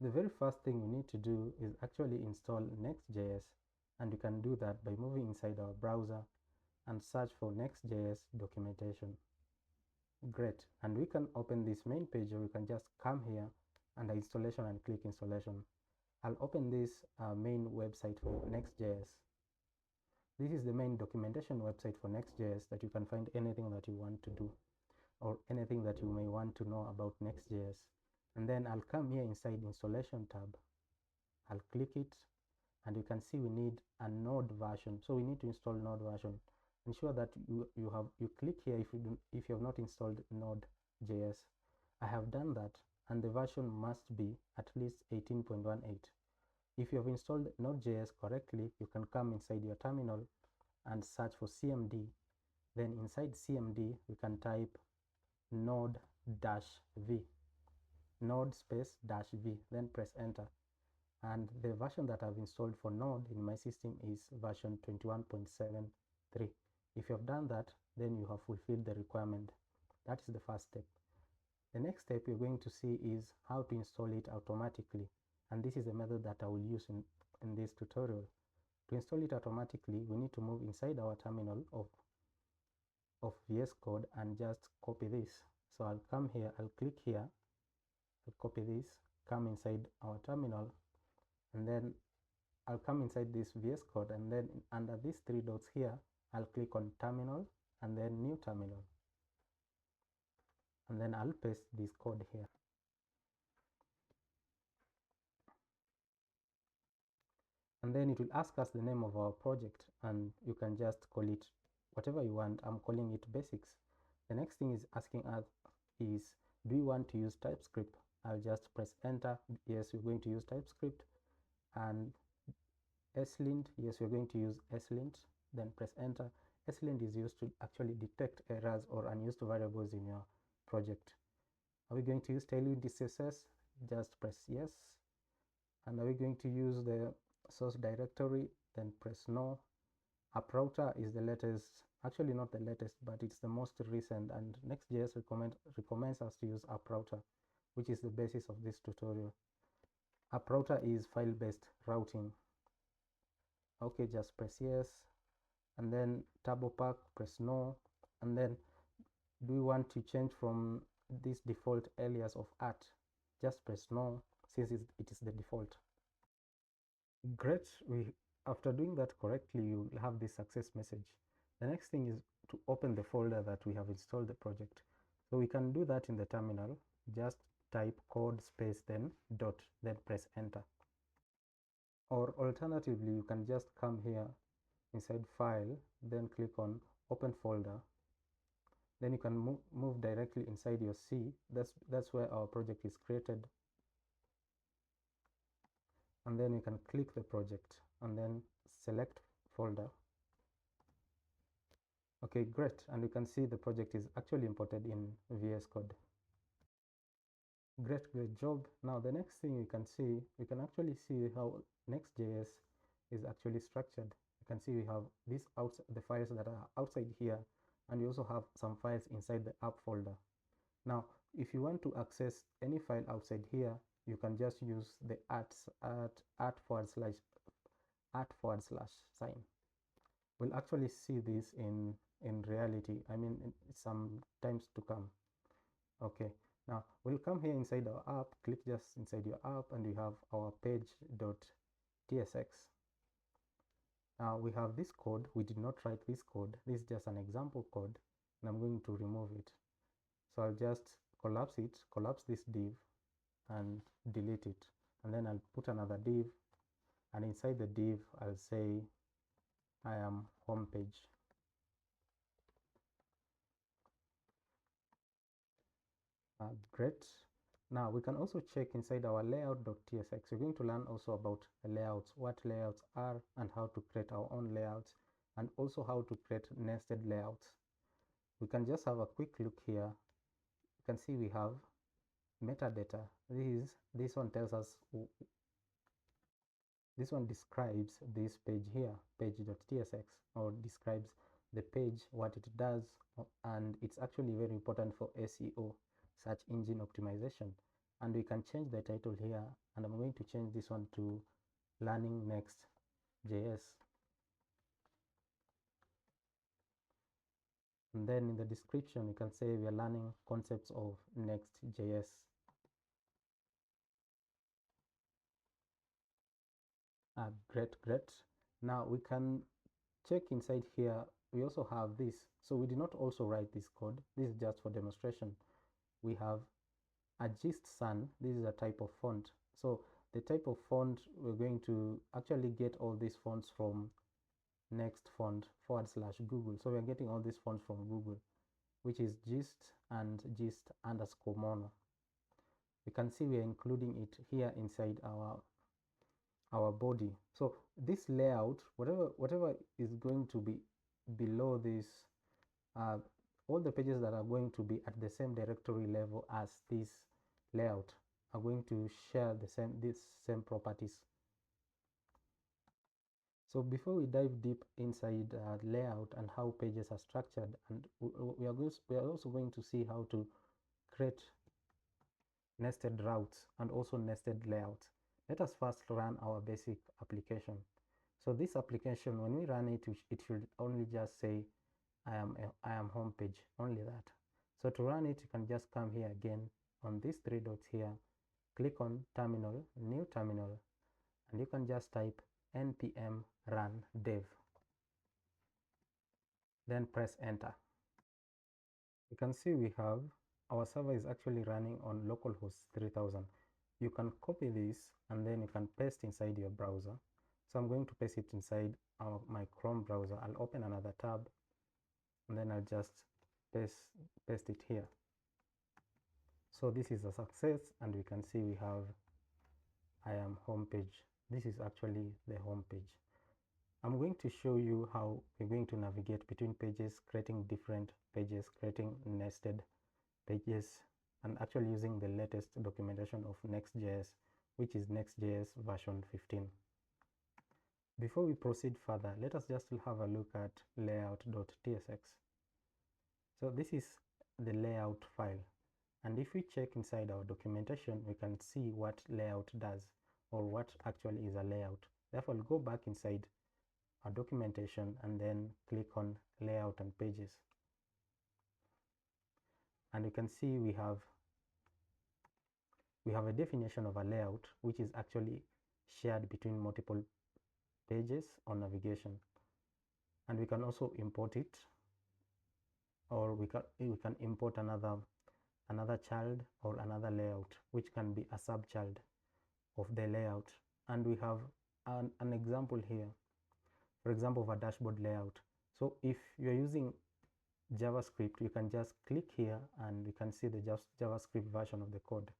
The very first thing we need to do is actually install Next.js, and you can do that by moving inside our browser and search for Next.js documentation. Great, and we can open this main page, or you can just come here under installation and click installation. I'll open this main website for Next.js. This is the main documentation website for Next.js that you can find anything that you want to do or anything that you may want to know about Next.js. And then I'll come here inside installation tab. I'll click it, and you can see we need a Node version. So we need to install Node version. Ensure that you click here if you have not installed Node.js. I have done that, and the version must be at least 18.18. If you have installed Node.js correctly, you can come inside your terminal and search for CMD. Then inside CMD, we can type node-v, node space -v, then press enter. And the version that I've installed for Node in my system is version 21.73. If you have done that, then you have fulfilled the requirement. That is the first step. The next step you're going to see is how to install it automatically. And this is the method that I will use in this tutorial. To install it automatically, we need to move inside our terminal of VS Code and just copy this. So I'll come here, I'll click here, I'll copy this, come inside our terminal, and then I'll come inside this VS Code, and then under these three dots here, I'll click on terminal and then new terminal. And then I'll paste this code here. And then it will ask us the name of our project, and you can just call it whatever you want. I'm calling it basics. The next thing is asking us is, do you want to use TypeScript? I'll just press enter. Yes, we're going to use TypeScript. And ESLint, yes, we're going to use ESLint. Then press enter. ESLint is used to actually detect errors or unused variables in your project. Are we going to use Tailwind CSS? Just press yes. And are we going to use the source directory? Then press no. Uprooter is the latest, actually not the latest, but it's the most recent, and Next.js recommends us to use Uprooter, which is the basis of this tutorial. Uprooter is file-based routing. Okay, just press yes. And then TurboPack, press no. And then do we want to change from this default alias of art? Just press no, since it is the default. Great. After doing that correctly, you'll have this success message. The next thing is to open the folder that we have installed the project. So we can do that in the terminal. Just type code space then dot, then press enter. Or alternatively, you can just come here inside file, then click on open folder. Then you can move directly inside your C. That's where our project is created. And then you can click the project and then select folder. Okay, great. And you can see the project is actually imported in VS Code. Great job. Now the next thing you can see, we can actually see how Next.js is actually structured. You can see we have the files that are outside here, and we also have some files inside the app folder. Now, if you want to access any file outside here, you can just use the @@ sign. We'll actually see this in reality, I mean some times to come. Okay, now we'll come here inside our app, click just inside your app, and we have our page.tsx. Now we have this code. We did not write this code. This is just an example code, and I'm going to remove it. So I'll just collapse this div and delete it. And then I'll put another div, and inside the div, I'll say I am homepage. Great. Now we can also check inside our layout.tsx. We're going to learn also about layouts, what layouts are, and how to create our own layouts, and also how to create nested layouts. We can just have a quick look here. You can see we have metadata. This one tells us, this one describes this page here, page.tsx, or describes the page, what it does, and it's actually very important for SEO, search engine optimization. and we can change the title here, and I'm going to change this one to Learning Next.js. And then in the description, you can say we are learning concepts of Next.js. Great. Now we can check inside here. We also have this. So we did not also write this code. This is just for demonstration. We have a gist sun. This is a type of font. So the type of font, we're going to actually get all these fonts from nextfont/Google. So we're getting all these fonts from Google, which is gist and gist_mono. You can see we're including it here inside our body. So this layout, whatever is going to be below this, all the pages that are going to be at the same directory level as this layout are going to share these same properties. So before we dive deep inside layout and how pages are structured, and we are also going to see how to create nested routes and also nested layouts. Let us first run our basic application. So this application, when we run it, it should only just say I am home page, only that. So to run it, you can just come here again on these three dots here, click on terminal, new terminal, and you can just type npm run dev, then press enter. You can see we have our server is actually running on localhost 3000. You can copy this and then you can paste inside your browser. So I'm going to paste it inside my Chrome browser. I'll open another tab and then I'll just paste it here. So this is a success, and we can see we have I am home page. This is actually the home page. I'm going to show you how we're going to navigate between pages, creating different pages, creating nested pages, and actually using the latest documentation of Next.js, which is Next.js version 15. Before we proceed further, let us just have a look at layout.tsx. So this is the layout file, and if we check inside our documentation, we can see what layout does, or what actually is a layout. Therefore, I'll go back inside our documentation and then click on layout and pages, and you can see we have a definition of a layout, which is actually shared between multiple pages on navigation. And we can also import it, or we can import another child or another layout, which can be a subchild of the layout. And we have an example here, for example, of a dashboard layout. So if you're using JavaScript, you can just click here and you can see the JavaScript version of the code.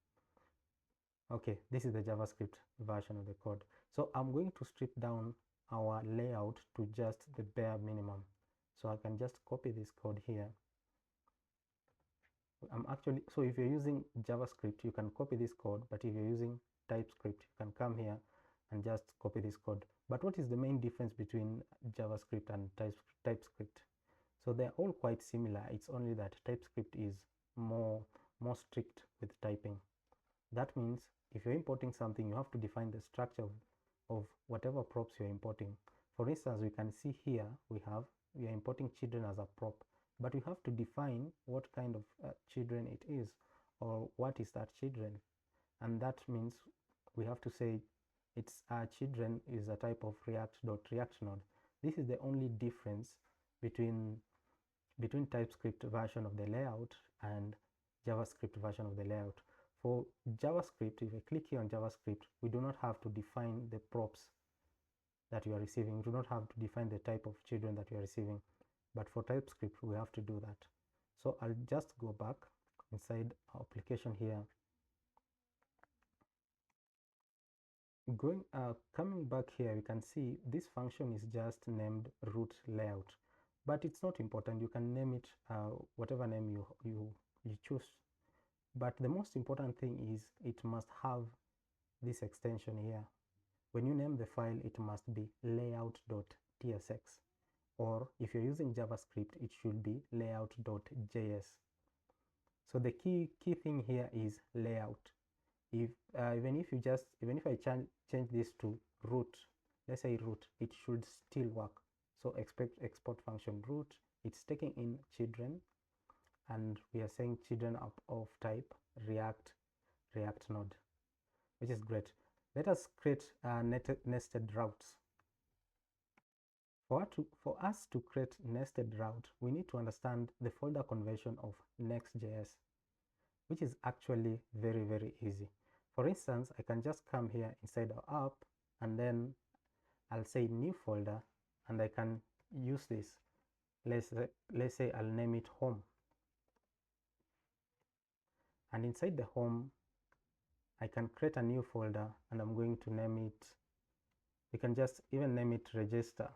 Okay, this is the JavaScript version of the code. So I'm going to strip down our layout to just the bare minimum. So I can just copy this code here. So if you're using JavaScript, you can copy this code, but if you're using TypeScript, you can come here and just copy this code. But what is the main difference between JavaScript and TypeScript? So they're all quite similar. It's only that TypeScript is more strict with typing. That means if you're importing something, you have to define the structure of whatever props you're importing. For instance, we can see here we are importing children as a prop, but we have to define what kind of children it is, or what is that children. And that means we have to say it's children is a type of React node. This is the only difference between TypeScript version of the layout and JavaScript version of the layout. For JavaScript, if I click here on JavaScript, we do not have to define the props that you are receiving. We do not have to define the type of children that you are receiving. But for TypeScript, we have to do that. So I'll just go back inside our application here. Coming back here, we can see this function is just named root layout, but it's not important. You can name it whatever name you choose. But the most important thing is it must have this extension here. When you name the file, it must be layout.tsx, or if you're using JavaScript, it should be layout.js. So the key thing here is layout. if even if I change this to root, let's say root, it should still work. So export function root, it's taking in children, and we are saying children of type React node, which is great. Let us create nested routes. For us to create nested route, we need to understand the folder conversion of Next.js, which is actually very, very easy. For instance, I can just come here inside our app, and then I'll say new folder, and I can use this. Let's say I'll name it home. And inside the home, I can create a new folder, and I'm going to name it, you can just even name it register,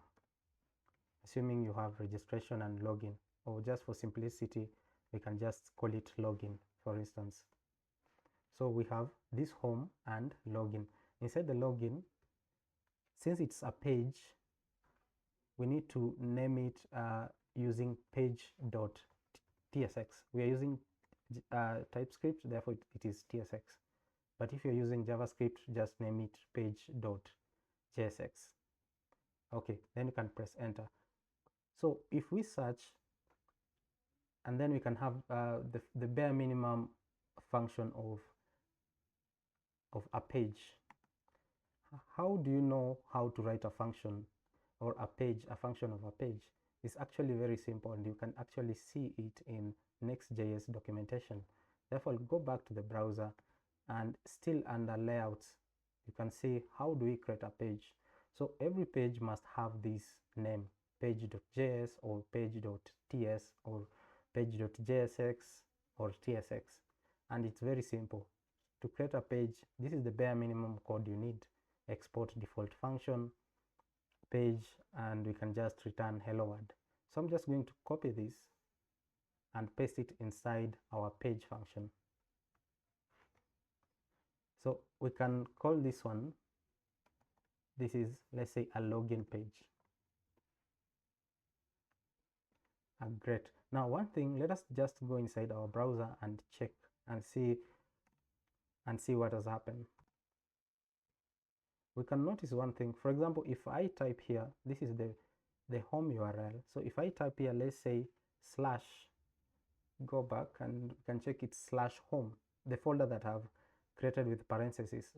assuming you have registration and login, or just for simplicity, we can just call it login, for instance. So we have this home and login. Inside the login, since it's a page, we need to name it using page.tsx. We are using TypeScript, therefore it is tsx. But if you're using JavaScript, just name it page.jsx. Okay, then you can press enter. So if we search, and then we can have the bare minimum function of a page. How do you know how to write a function or a function of a page? It's actually very simple, and you can actually see it in Next.js documentation. Therefore, I'll go back to the browser, and still under layouts, you can see how do we create a page. So every page must have this name, page.js or page.ts or page.jsx or tsx, and it's very simple. To create a page, this is the bare minimum code you need. Export default function, page, and we can just return hello world. So I'm just going to copy this and paste it inside our page function. So we can call this one, this is, let's say, a login page. Great. Now one thing, let us just go inside our browser and check and see what has happened. We can notice one thing. For example, if I type here, this is the home URL. So if I type here, let's say slash, go back and you can check it, slash home, the folder that I've created with parentheses.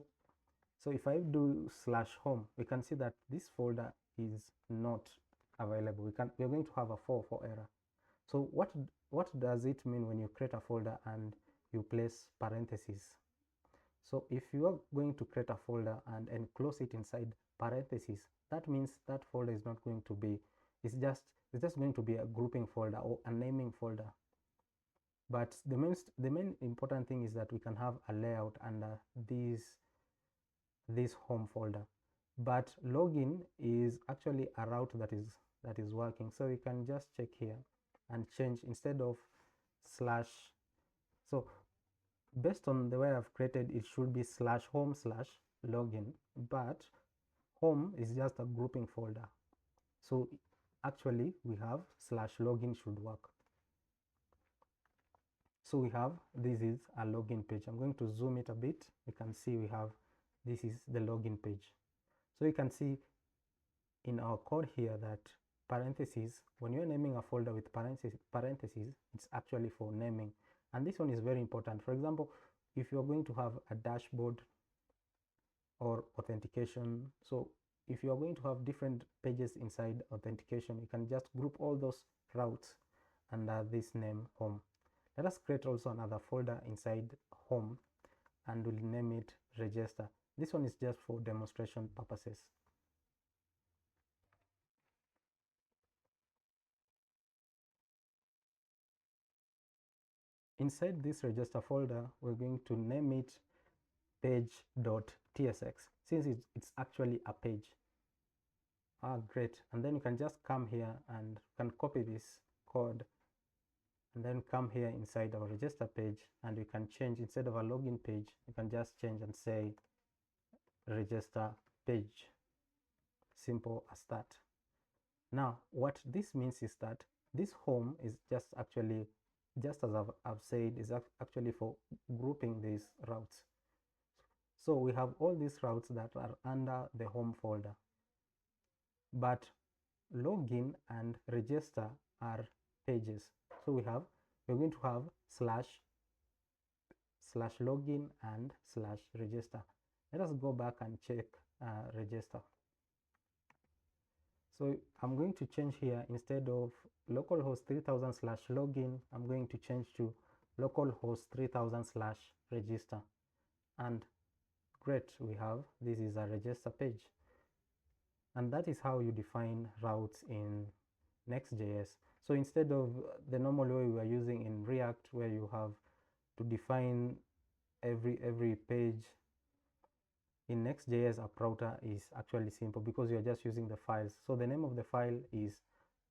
So if I do slash home, we can see that this folder is not available. We're going to have a 404 error. So what does it mean when you create a folder and you place parentheses? So if you are going to create a folder and enclose it inside parentheses, that means that folder is not going to be, it's just going to be a grouping folder or a naming folder. But the main important thing is that we can have a layout under this home folder. But login is actually a route that is working. So we can just check here and change, instead of slash, so based on the way I've created, it should be slash home slash login, but home is just a grouping folder. So actually we have slash login should work. So we have, this is a login page. I'm going to zoom it a bit. You can see we have, this is the login page. So you can see in our code here that parentheses, when you're naming a folder with parentheses, it's actually for naming. And this one is very important. For example, if you're going to have a dashboard or authentication, so if you're going to have different pages inside authentication, you can just group all those routes under this name home. Let us create also another folder inside home, and we'll name it register. This one is just for demonstration purposes. Inside this register folder, we're going to name it page.tsx, since it's actually a page. Great. And then you can just come here and you can copy this code, and then come here inside our register page, and you can change, instead of a login page, you can just change and say register page. Simple as that. Now what this means is that this home is just actually, just as I've said, is actually for grouping these routes. So we have all these routes that are under the home folder, but login and register are pages. So we're going to have slash login and slash register. Let us go back and check register. So I'm going to change here, instead of localhost 3000 slash login, I'm going to change to localhost 3000 slash register. And great, we have, this is a register page. And that is how you define routes in Next.js. So instead of the normal way we are using in React, where you have to define every page, in Next.js a router is actually simple because you're just using the files. So the name of the file is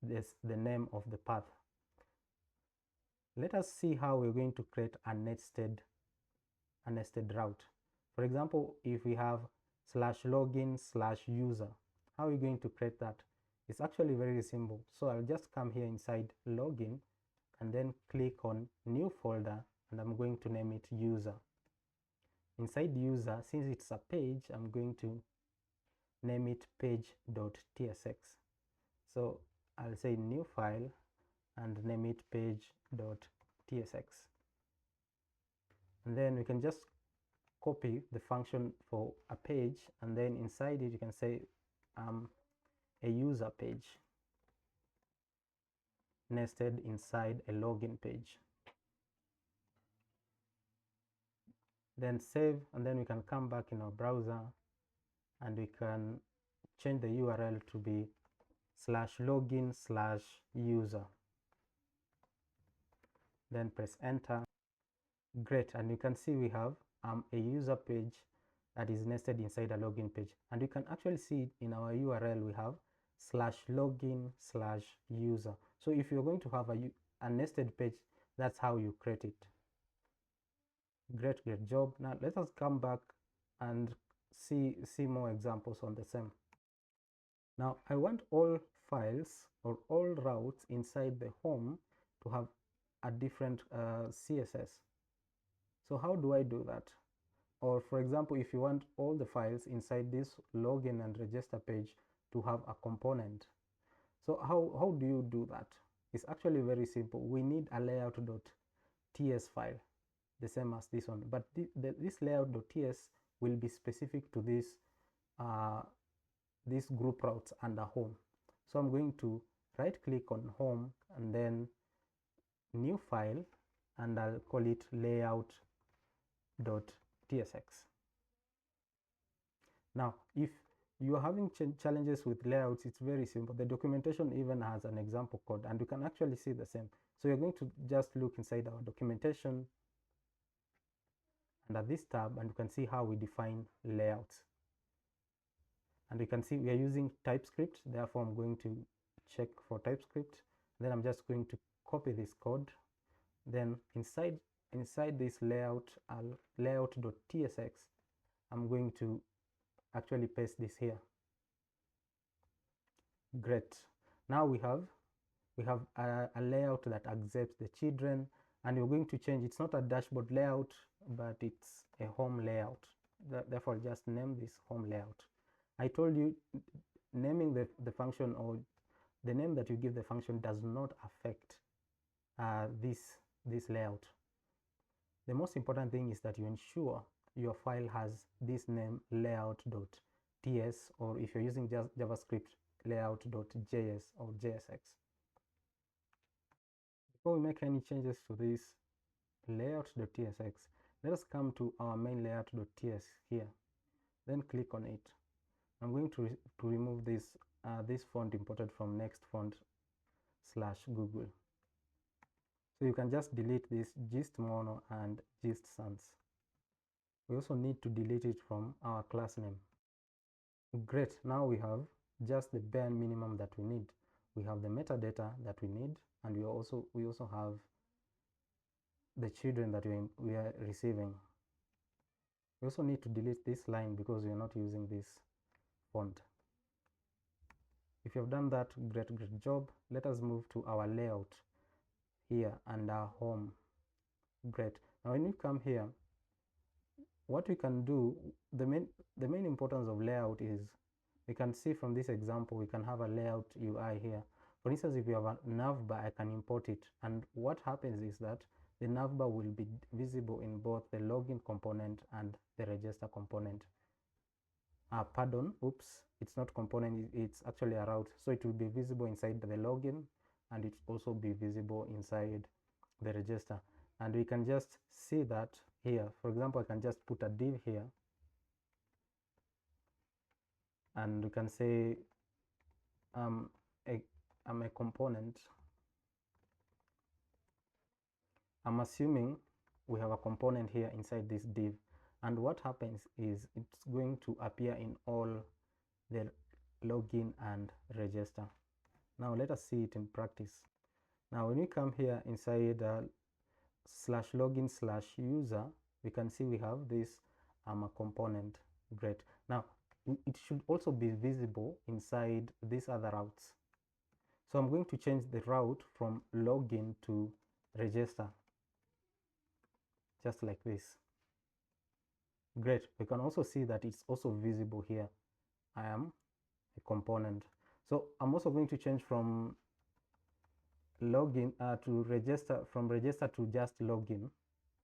the name of the path. Let us see how we're going to create a nested route. For example, if we have /login/user, how are we going to create that? It's actually very simple. So I'll just come here inside login and then click on new folder, and I'm going to name it user. Inside user, since it's a page, I'm going to name it page.tsx. So I'll say new file and name it page.tsx. And then we can just copy the function for a page, and then inside it you can say a user page nested inside a login page. Then save, and then we can come back in our browser and we can change the URL to be /login/user. Then press enter. Great, and you can see we have a user page that is nested inside a login page, and you can actually see it in our URL. We have /login/user. So if you're going to have a nested page, that's how you create it. Great job. Now let us come back and see more examples on the same. Now I want all files or all routes inside the home to have a different CSS. So how do I do that? Or for example, if you want all the files inside this login and register page to have a component, so how do you do that? It's actually very simple. We need a layout.ts file, the same as this one, but this layout.ts will be specific to this these group routes under home. So I'm going to right click on home and then new file, and I'll call it layout.tsx. Now if you're having challenges with layouts, it's very simple. The documentation even has an example code, and you can actually see the same. So you're going to just look inside our documentation under this tab, and you can see how we define layouts. And you can see we are using TypeScript, therefore I'm going to check for TypeScript. Then I'm just going to copy this code. Then inside this layout.tsx, I'm going to actually paste this here. Great. Now we have a layout that accepts the children, and you're going to change. It's not a dashboard layout, but it's a home layout. Therefore just name this home layout. I told you naming the function, or the name that you give the function, does not affect this layout. The most important thing is that you ensure your file has this name layout.ts, or if you're using just JavaScript, layout.js or JSX. Before we make any changes to this layout.tsx, let us come to our main layout.ts here, then click on it. I'm going to remove this font imported from Next/Google. So you can just delete this gist mono and gist sans. We also need to delete it from our class name. Great, now we have just the bare minimum that we need. We have the metadata that we need, and we also have the children that we are receiving. We also need to delete this line because we are not using this font. If you have done that, great job. Let us move to our layout here under home. Great. Now when you come here, what we can do, the main importance of layout is, we can see from this example, we can have a layout UI here. For instance, if you have a navbar, I can import it, and what happens is that the navbar will be visible in both the login component and the register component. Pardon, oops, it's not component, it's actually a route. So it will be visible inside the login, and it also be visible inside the register. And we can just see that here. For example, I can just put a div here, and we can say I'm a component. I'm assuming we have a component here inside this div, and what happens is it's going to appear in all the login and register. Now let us see it in practice. Now when we come here inside /login/user, we can see we have this a component. Great. Now it should also be visible inside these other routes. So I'm going to change the route from login to register, just like this. Great. We can also see that it's also visible here. I am a component. So I'm also going to change from login to register, from register to just login,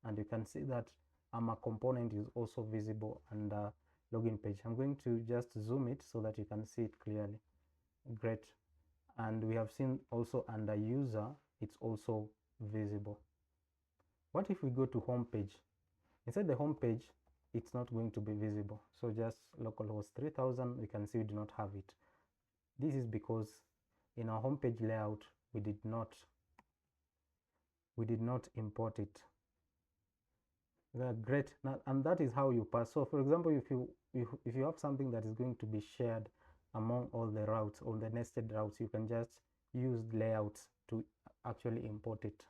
and you can see that a component is also visible under login page. I'm going to just zoom it so that you can see it clearly. Great. And we have seen also under user, it's also visible. What if we go to home page? Inside the home page, it's not going to be visible. So just localhost 3000, we can see we do not have it. This is because in our home page layout, we did not import it. Great. Now, and that is how you pass. So for example, if you have something that is going to be shared among all the routes, all the nested routes, you can just use layouts to actually import it.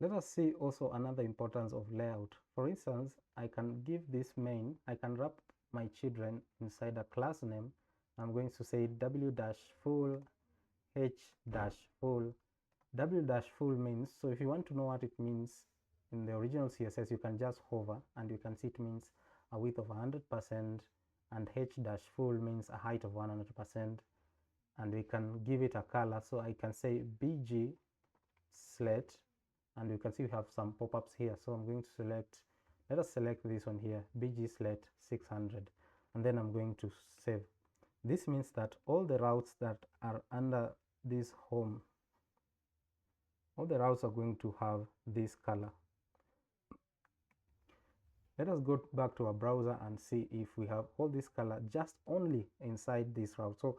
Let us see also another importance of layout. For instance, I can give this main, I can wrap my children inside a class name. I'm going to say w-full h-full. W-full means, so if you want to know what it means in the original CSS, you can just hover and you can see it means a width of 100%, and h-full means a height of 100%, and we can give it a color. So I can say bg slate, and you can see we have some pop-ups here. So I'm going to select, let us select this one here, bg slate 600, and then I'm going to save. This means that all the routes that are under this home, all the routes are going to have this color. Let us go back to our browser and see if we have all this color just only inside this route. So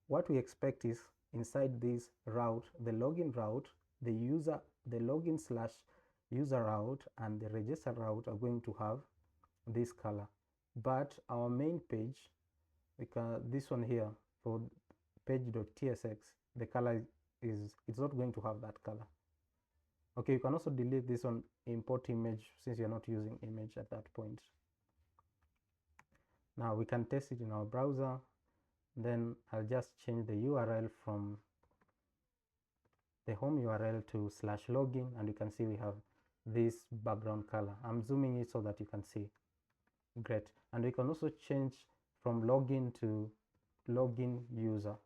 what we expect is inside this route, the login route, the login/user route, and the register route are going to have this color. But our main page, this one here for page.tsx, the color it's not going to have that color. Okay, you can also delete this on import image since you're not using image at that point. Now we can test it in our browser. Then I'll just change the URL from the home URL to /login, and you can see we have this background color. I'm zooming it so that you can see. Great. And we can also change from login to login user,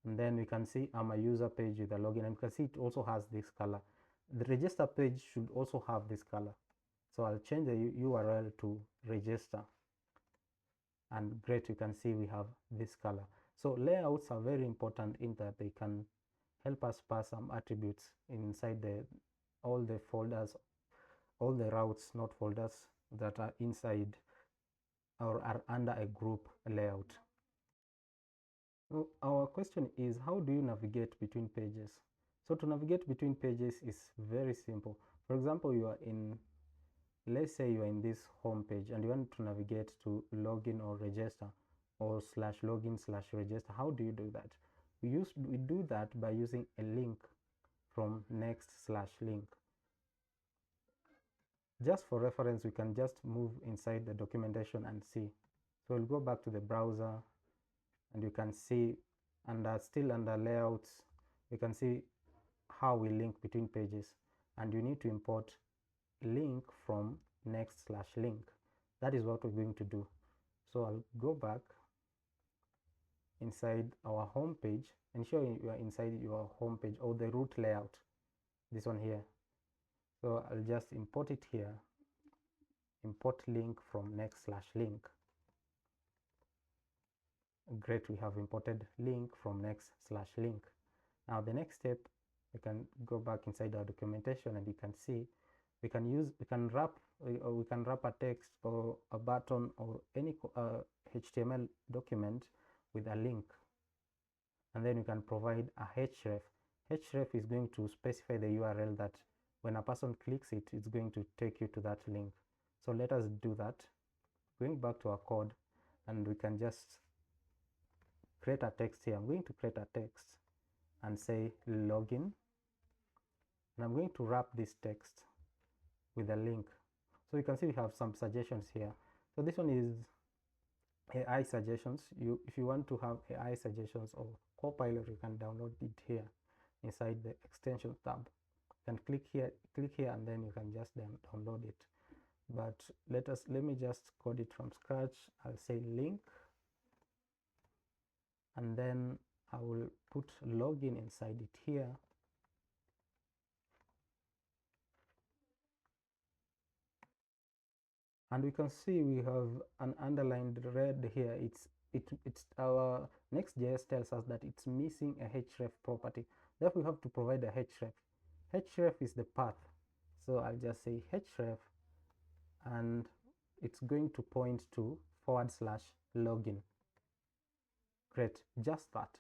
and then we can see I'm a user page with a login, and you can see it also has this color. The register page should also have this color. So I'll change the URL to register, and great, you can see we have this color. So layouts are very important in that they can help us pass some attributes inside all the folders, all the routes, not folders, that are inside or are under a group layout. So our question is, how do you navigate between pages? So to navigate between pages is very simple. For example, let's say you are in this home page and you want to navigate to login or register, or /login/register. How do you do that? We do that by using a link from next/link. Just for reference, we can just move inside the documentation and see. So we'll go back to the browser, and you can see, and still under layouts, you can see how we link between pages, and you need to import link from next/link. That is what we're going to do. So I'll go back inside our home page. Ensure you are inside your home page or the root layout, this one here. So I'll just import it here, import link from next/link. Great, we have imported link from next/link. Now the next step, we can go back inside our documentation, and you can see we can wrap a text or a button or any HTML document with a link, and then you can provide a href. Href is going to specify the URL that when a person clicks it, it's going to take you to that link. So let us do that. Going back to our code, and we can just create a text here. I'm going to create a text and say login, and I'm going to wrap this text with a link. So you can see we have some suggestions here. So this one is AI suggestions. If you want to have AI suggestions or Copilot, you can download it here inside the extension tab. You can click here, and then you can just download it. But let me just code it from scratch. I'll say link, and then I will put login inside it here. And we can see we have an underlined red here. It's our Next.js tells us that it's missing a href property. Therefore, we have to provide a href. Href is the path. So I'll just say href, and it's going to point to /login. Great, just that.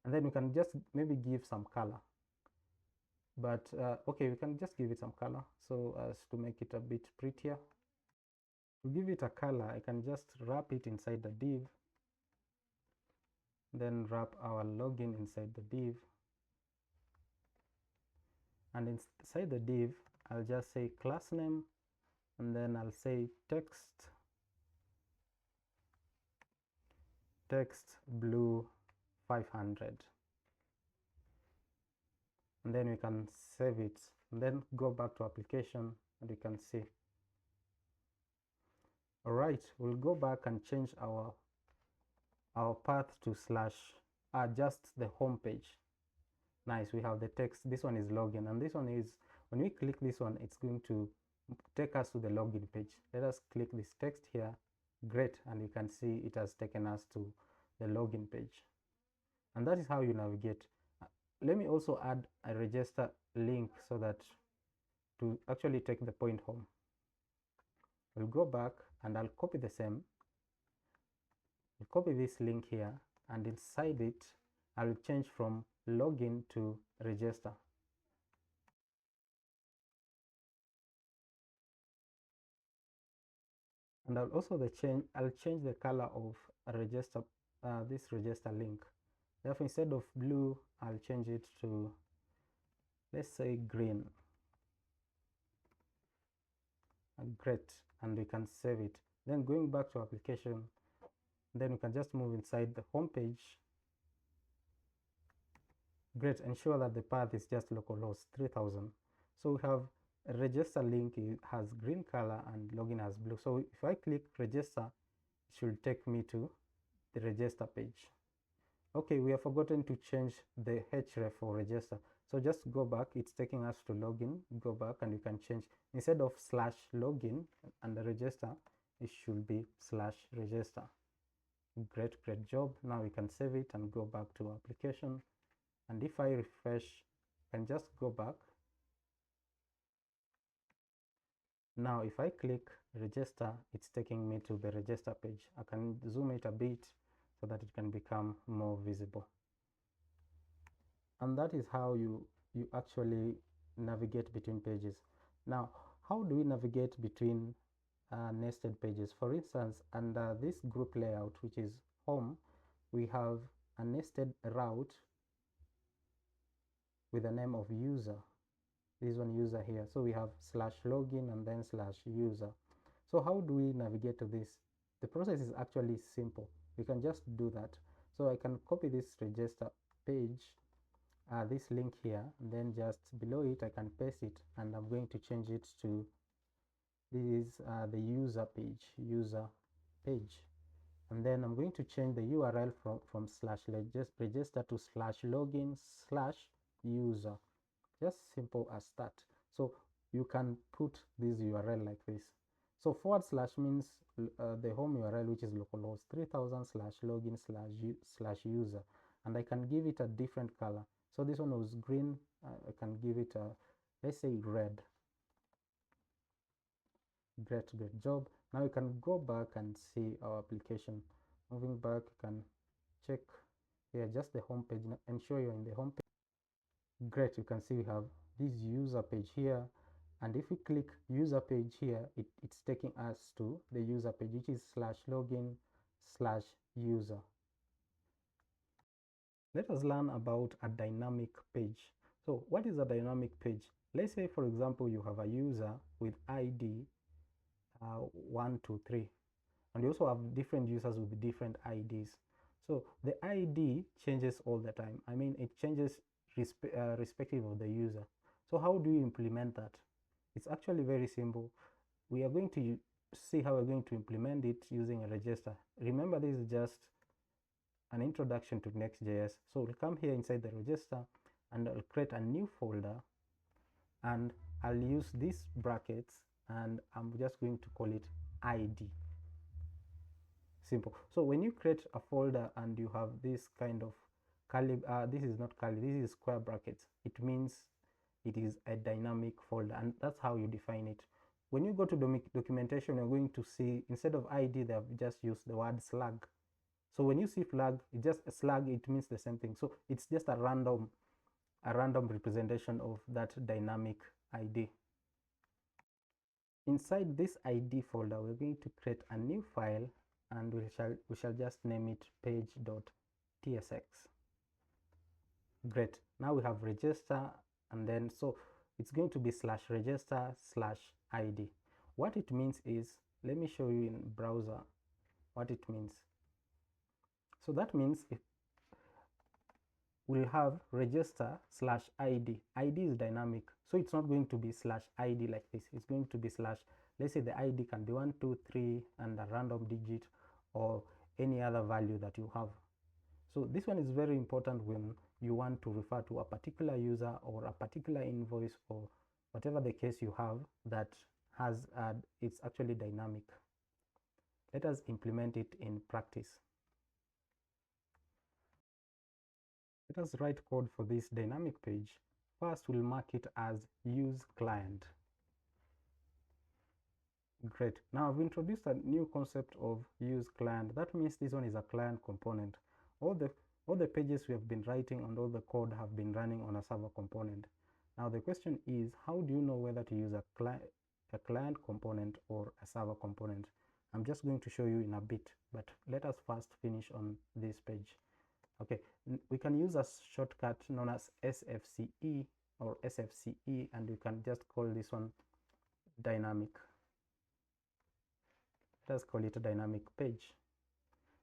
And then we can just maybe give some color. But okay, we can just give it some color so as to make it a bit prettier. To give it a color, I can just wrap it inside the div, then wrap our login inside the div, and inside the div I'll just say class name, and then I'll say text blue 500, and then we can save it, and then go back to application, and you can see. All right, we'll go back and change our path to just the home page. Nice, we have the text. This one is login, and this one is, when we click this one, it's going to take us to the login page. Let us click this text here. Great, and you can see it has taken us to the login page. And that is how you navigate. Let me also add a register link so that to actually take the point home. We'll go back, and I'll copy the same. I'll copy this link here, and inside it I'll change from login to register. And I'll also change the color of a register, this register link. Therefore, instead of blue, I'll change it to, let's say, green. Great, and we can save it. Then going back to application, then we can just move inside the home page. Great, ensure that the path is just localhost 3000. So we have a register link, it has green color, and login has blue. So if I click register, it should take me to the register page. Okay, we have forgotten to change the href for register. So just go back, it's taking us to login. Go back, and you can change, instead of /login and the register, it should be /register. Great job. Now we can save it and go back to application. And if I refresh, I can just go back. Now if I click register, it's taking me to the register page. I can zoom it a bit so that it can become more visible. And that is how you actually navigate between pages. Now, how do we navigate between nested pages? For instance, under this group layout, which is home, we have a nested route with the name of user. This one, user here. So we have /login and then /user. So how do we navigate to this? The process is actually simple. We can just do that. So I can copy this register page, this link here, and then just below it I can paste it, and I'm going to change it to, this is the user page, and then I'm going to change the URL from slash register to slash login slash user, just simple as that. So you can put this URL like this. So / means the home URL, which is localhost 3000 / login / user, and I can give it a different color. So this one was green, I can give it a, let's say, red. Great job. Now you can go back and see our application. Moving back, you can check here just the home page. Ensure you're in the home page. Great, you can see we have this user page here, and if we click user page here, it's taking us to the user page, which is /login /user. Let us learn about a dynamic page. So what is a dynamic page? Let's say, for example, you have a user with ID 1, 2, 3, and you also have different users with different IDs. So the ID changes all the time. I mean, it changes respective of the user. So how do you implement that? It's actually very simple. We are going to see how we're going to implement it using a register. Remember, this is just an introduction to Next.js. So we'll come here inside the register, and I'll create a new folder, and I'll use these brackets, and I'm just going to call it ID. Simple. So when you create a folder and you have this kind of curly, this is not curly, this is square brackets, it means it is a dynamic folder, and that's how you define it. When you go to documentation, you're going to see instead of ID, they have just used the word slug. So when you see flag, it's just a slug, it means the same thing. So it's just a random representation of that dynamic ID. Inside this ID folder, we're going to create a new file, and we shall just name it page.tsx. Great. Now we have register, and then so it's going to be /register /ID. What it means is, let me show you in browser what it means. So that means if we'll have register /ID. ID is dynamic, so it's not going to be /ID like this. It's going to be / let's say the ID can be 1, 2, 3 and a random digit, or any other value that you have. So this one is very important when you want to refer to a particular user or a particular invoice, or whatever the case you have that has it's actually dynamic. Let us implement it in practice. Let us write code for this dynamic page. First, we'll mark it as use client. Great. Now I've introduced a new concept of use client. That means this one is a client component. All the pages we have been writing and all the code have been running on a server component. Now the question is, how do you know whether to use a client component or a server component? I'm just going to show you in a bit, but let us first finish on this page. Okay, we can use a shortcut known as SFCE or SFCE, and you can just call this one dynamic. Let us call it a dynamic page,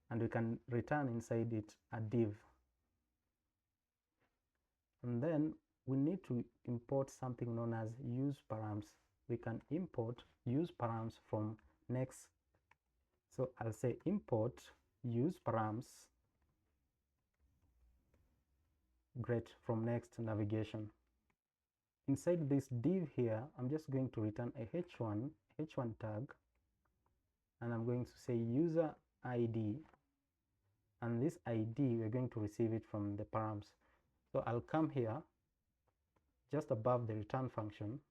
and we can return inside it a div. And then we need to import something known as use params. We can import use params from Next. So I'll say import use params. Great, from Next navigation. Inside this div here, I'm just going to return a h1 tag, and I'm going to say user ID, and this ID we're going to receive it from the params. So I'll come here just above the return function.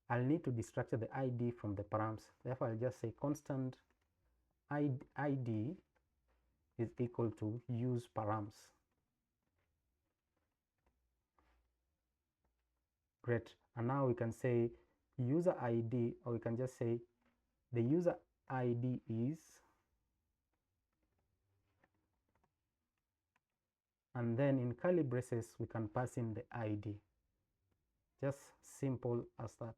I'll need to destructure the ID from the params. Therefore, I'll just say constant ID is equal to use params. Great. And now we can say user ID, or we can just say the user ID is, and then in curly braces we can pass in the ID. Just simple as that.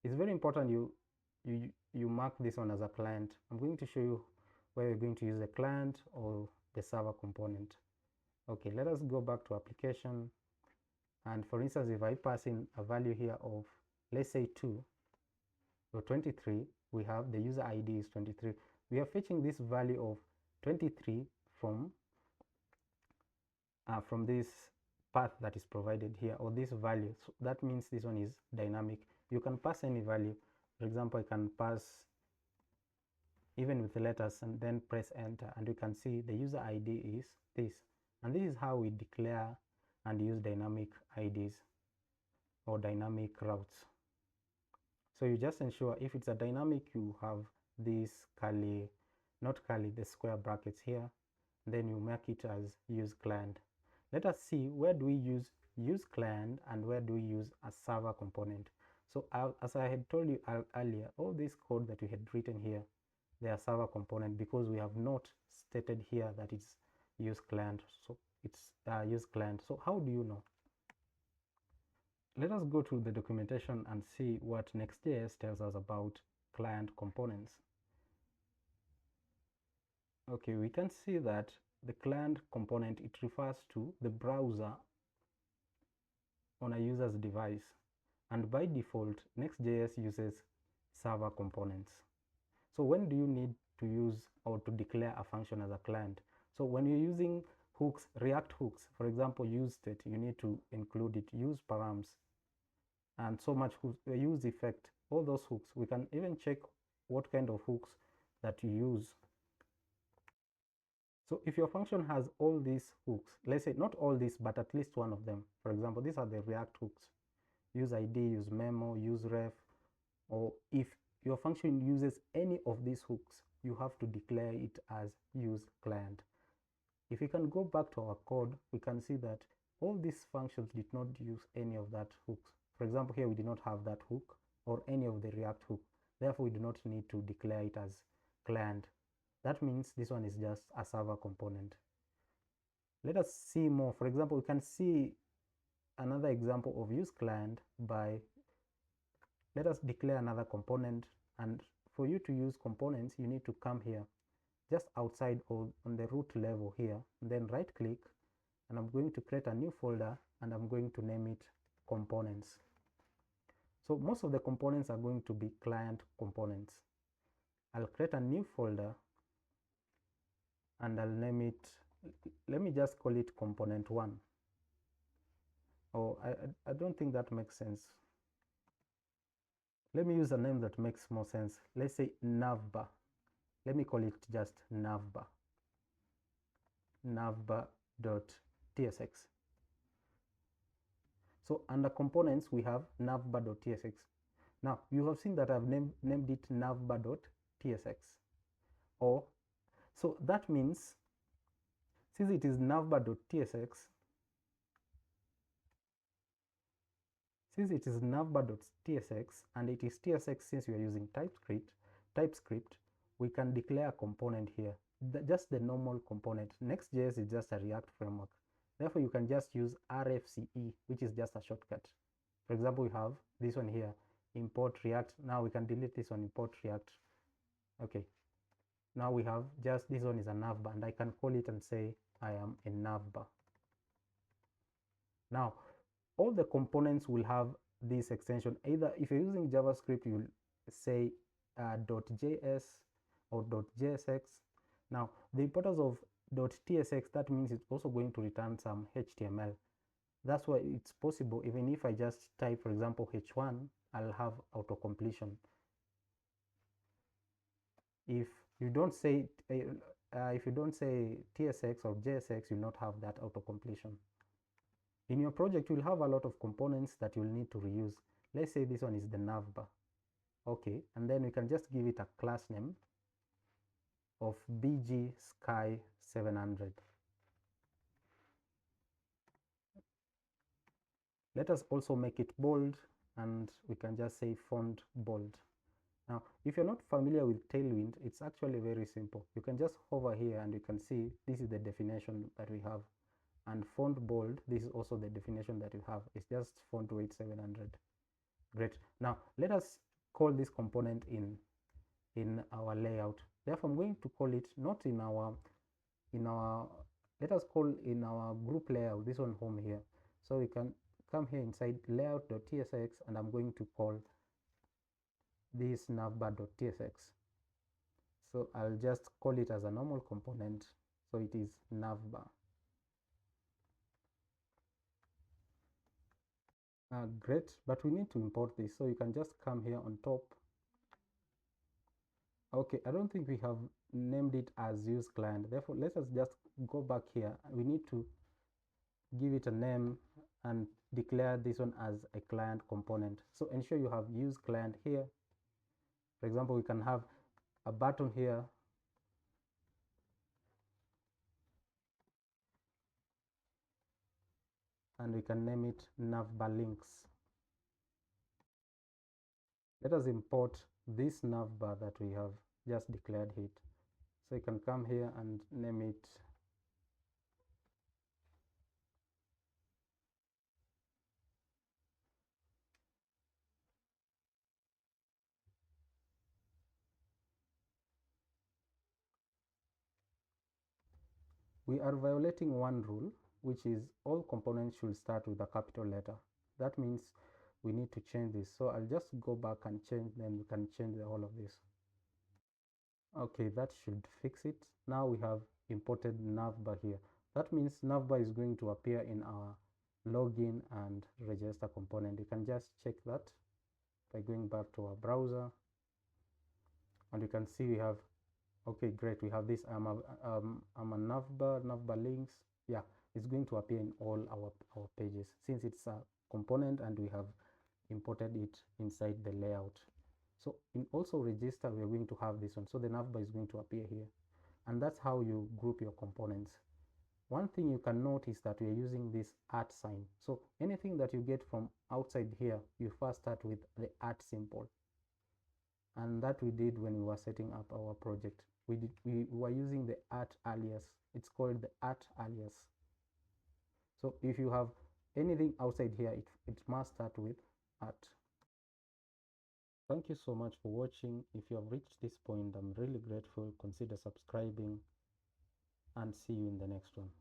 It's very important you mark this one as a client. I'm going to show you where you're going to use the client or the server component. Okay, let us go back to application. And for instance, if I pass in a value here of, let's say 2 or 23, we have the user ID is 23. We are fetching this value of 23 from this path that is provided here, or this value. So that means this one is dynamic. You can pass any value. For example, I can pass even with the letters and then press enter, and you can see the user ID is this. And this is how we declare and use dynamic IDs or dynamic routes. So you just ensure if it's a dynamic, you have this curly, not curly, the square brackets here, then you make it as use client. Let us see, where do we use client and where do we use a server component. So as I had told you earlier, all this code that we had written here, they are server component, because we have not stated here that it's use client. So it's use client. So how do you know? Let us go to the documentation and see what Nextjs tells us about client components. Okay, we can see that the client component, it refers to the browser on a user's device, and by default Nextjs uses server components. So when do you need to use or to declare a function as a client? So when you're using hooks, React hooks, for example, use state, you need to include it, use params, and so much hooks, use effect, all those hooks. We can even check what kind of hooks that you use. So if your function has all these hooks, let's say not all these, but at least one of them. For example, these are the React hooks. Use ID, use memo, use ref, or if your function uses any of these hooks, you have to declare it as use client. If we can go back to our code, we can see that all these functions did not use any of that hooks. For example, here we did not have that hook or any of the React hook. Therefore, we do not need to declare it as client. That means this one is just a server component. Let us see more. For example, we can see another example of use client by, let us declare another component. And for you to use components, you need to come here just outside or on the root level here, and then right click, and I'm going to create a new folder, and I'm going to name it components. So most of the components are going to be client components. I'll create a new folder and I'll name it, let me just call it component 1. Oh, I don't think that makes sense. Let me use a name that makes more sense. Let's say navbar. Let me call it just navbar. Navbar.tsx. So under components, we have navbar.tsx. Now you have seen that I've named it navbar.tsx. Or so that means since it is navbar.tsx, and it is tsx since we are using TypeScript, we can declare a component here, just the normal component. Next.js is just a React framework. Therefore, you can just use RFCE, which is just a shortcut. For example, we have this one here, import React. Now we can delete this one, import React. Okay. Now we have just this one is a navbar, and I can call it and say I am a navbar. Now, all the components will have this extension. Either if you're using JavaScript, you'll say .js or .jsx. Now, the importance of .tsx, that means it's also going to return some HTML. That's why it's possible, even if I just type, for example, h1, I'll have auto-completion. If you don't say tsx or jsx, you'll not have that auto-completion. In your project, you'll have a lot of components that you'll need to reuse. Let's say this one is the navbar. Okay, and then we can just give it a class name of bg sky 700. Let us also make it bold, and we can just say font bold. Now, if you're not familiar with Tailwind, it's actually very simple. You can just hover here and you can see this is the definition that we have. And font bold, this is also the definition that you have. It's just font weight 700. Great. Now, let us call this component in our layout. Therefore, I'm going to call it not in our, let us call in our group layout, this one home here. So we can come here inside layout.tsx, and I'm going to call this navbar.tsx. So I'll just call it as a normal component, so it is navbar. Great, but we need to import this, so you can just come here on top. Okay, I don't think we have named it as use client, therefore let us just go back here. We need to give it a name and declare this one as a client component. So ensure you have use client here. For example, we can have a button here, and we can name it navbar links. Let us import this navbar that we have just declared here. So you can come here and name it we are violating one rule, which is all components should start with a capital letter. That means we need to change this. So I'll just go back and change, then we can change the whole of this. Okay, that should fix it. Now we have imported navbar here. That means navbar is going to appear in our login and register component. You can just check that by going back to our browser, and you can see we have, okay, great, we have this I'm a navbar links. Yeah, it's going to appear in all our pages since it's a component and we have imported it inside the layout. So in also register, we are going to have this one, so the navbar is going to appear here, and that's how you group your components. One thing you can note is that we are using this @ sign. So anything that you get from outside here, you first start with the @ symbol, and that we did when we were setting up our project. We were using the @ alias. It's called the @ alias. So if you have anything outside here, it must start with @. Thank you so much for watching. If you have reached this point, I'm really grateful. Consider subscribing, and see you in the next one.